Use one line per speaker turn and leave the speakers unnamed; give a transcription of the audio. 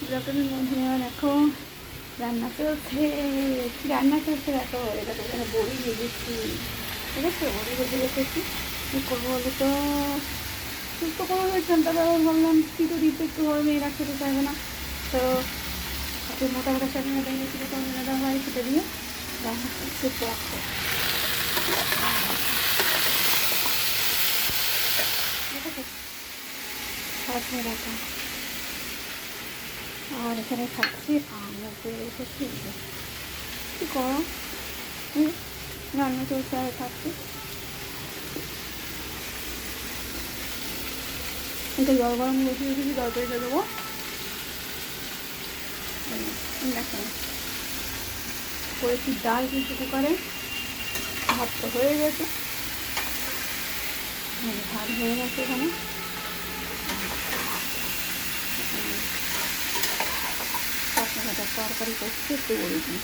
ব্লকের মধ্যে দেখো রান্না চলছে। দেখো এটা তো এখানে বড়ি ভেজেছি, ঠিক আছে, বড়ি ভেজে রেখেছি। কী করবো বলো তো, সুস্থ করে হয়েছিলাম, তারপর আবার ভাবলাম কিছু দিতে একটু গরমে এরা খেতে চাইবে না, তো একটু মোটা মোটা সাথে মোটা এনেছিল তো দেওয়া হয়, সেটা দিয়ে রান্না করছে। দেখো সজনে ডাঁটা, আর এখানে খাচ্ছি আলু করে রেখেছি। কী করো, রান্না চলছে আর খাচ্ছি। এটা জল গরম বসিয়ে রেখেছি, তরকারিটা দেবো। দেখো করেছি ডাল কিন্তু কুকারে, ভাত তো হয়ে গেছে, ভাত হয়ে গেছে এখানে। সজনে ডাঁটার তরকারি করছি, একটু বলে দিই।